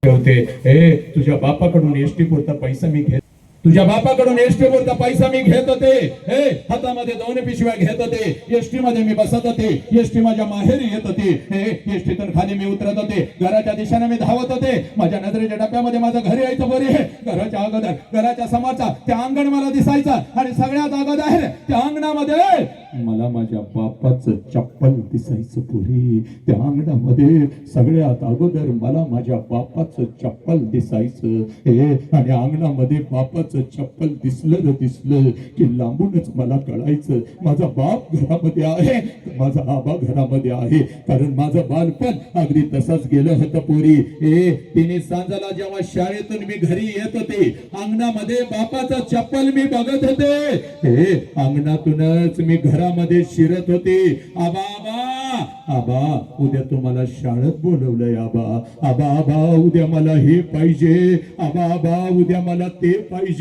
होते हे तुझ्या बापाकडून एसटी पुरता पैसा मी घेत तुझ्या बापाकडून एसटी पुरता पैसा मी घेत होते हे हातामध्ये 2 पिशव्या घेत होते एसटी मध्ये मी बसत होते एसटी माझ्या माहेरी येत होती हे एसटीतून खाली मी उतरत होते घराच्या दिशेने मी धावत होते माझ्या नजरेच्या डब्यामध्ये माझं घर यायचं बरी आहे घराच्या अगोदर घराच्या समोरचा त्या अंगण मला दिसायचं आणि सगळ्यात अगोदर त्या अंगणामध्ये मला माझ्या बापाचं चप्पल दिसायचं पुरी त्या अंगणामध्ये सगळ्यात अगोदर मला माझ्या बापाचं चप्पल दिसायचं हे आणि अंगणामध्ये बापाचं चप्पल दिसलं की लांबूनच मला कळायचं माझा बाप घरामध्ये आहे माझा आबा घरामध्ये आहे कारण माझं बालपण अगदी तसंच गेलं होतं पुरी हे तिने सांजाला जेव्हा शाळेतून मी घरी येत होते अंगणामध्ये बापाचं चप्पल मी बघत होते हे अंगणातूनच मी घरामध्ये शिरत होते आबा आबा आबा उद्या तुम्हाला शाळेत बोलवलंय आबा आबा आबा उद्या मला हे पाहिजे आबा आबा उद्या मला ते पाहिजे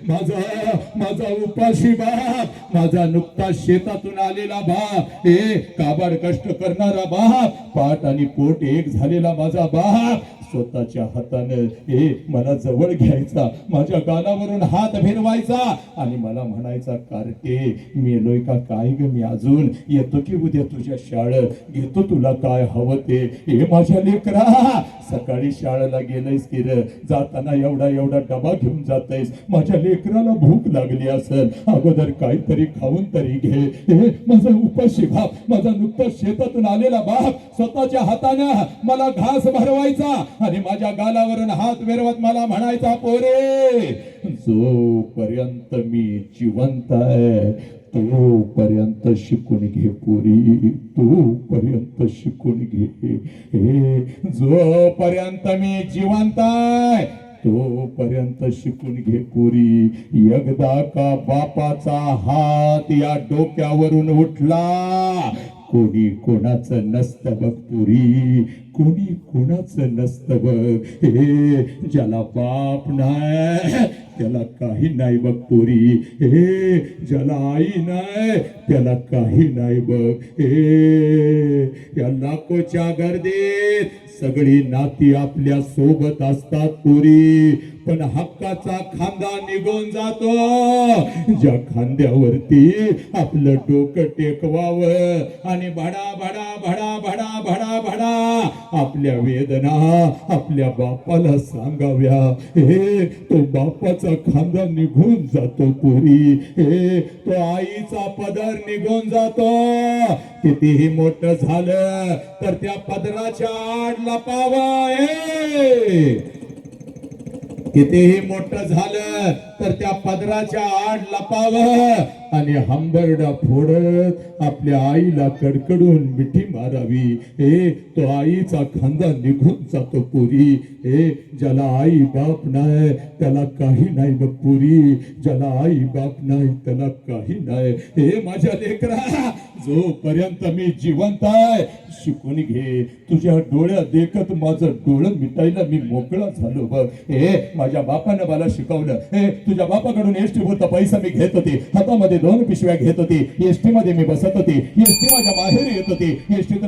माझा उपाशी बाप माझा नुकताच शेतातून आलेला बाप हे काबाड कष्ट करणारा बाप पाठ आणि पोट एक झालेला माझा बाप स्वतःच्या हातानं हे मला जवळ घ्यायचा माझ्या गालावरून हात फिरवायचा आणि मला म्हणायचा कार्टे मेलोय का काय ग मी अजून येतो की उद्या तुझ्या शाळेत घेतो तुला काय हवं ते हे माझ्या लेकरा सकाळी शाळेला गेलंयस की रे जाताना एवढा डबा घेऊन जातयस माझ्या लेकराला भूक लागली असेल अगोदर काहीतरी खाऊन तरी घे हे माझा उपाशी बाप माझा नुकताच शेतातून आलेला बाप स्वतःच्या हातानं मला घास भरवायचा आणि माझ्या गालावरून हात फिरवत मला म्हणायचा पोरे जोपर्यंत मी जिवंत आहे तोपर्यंत शिकून घे पोरी तोपर्यंत शिकून घे हे जोपर्यंत मी जिवंत आहे तोपर्यंत शिकून घे पोरी एकदा का बापाचा हात या डोक्यावरून उठला कोणी कोणाचं नसतं बघ पुरी कोणी कोणाचं नसतं बघ हे ज्याला बाप नाही त्याला काही नाही बघ पुरी हे ज्याला आई नाही त्याला काही नाही बघ हे या लाखोच्या गर्दीत सगळी नाती आपल्या सोबत असतात पुरी पण हक्काचा खांदा निघून जातो ज्या खांद्यावरती आपलं डोकं टेकवावं आणि भडा भडा भडा भडा भडा भडा आपल्या वेदना आपल्या बापाला सांगाव्या हे तो बापाचा खांदा निघून जातो पुरी हे तो आईचा पदर निघून जातो कितीही मोठं झालं तर त्या पदराच्या आड लपावं कितीही मोठं झालं तर त्या पदराच्या आड लपावं आणि हंबरडा फोडत आपल्या आईला कडकडून मिठी मारावी हे तो आईचा खांदा निघून जातो पुरी हे ज्याला आई बाप नाही त्याला काही नाही बघ पुरी ज्याला आई बाप नाही त्याला काही नाही हे माझ्या लेकरा जोपर्यंत मी जिवंत आहे शिकून घे तुझ्या डोळ्यात देखत माझं डोळं मिटायला मी मोकळा झालो बघ हे माझ्या बापानं मला शिकवलं हे तुझ्या बापाकडून एसटी पुरता पैसा मी घेत होते हातामध्ये 2 पिशव्या घेत होती एसटी मध्ये मी बसत होती एसटी माझ्या माहेरी येत होती एसटी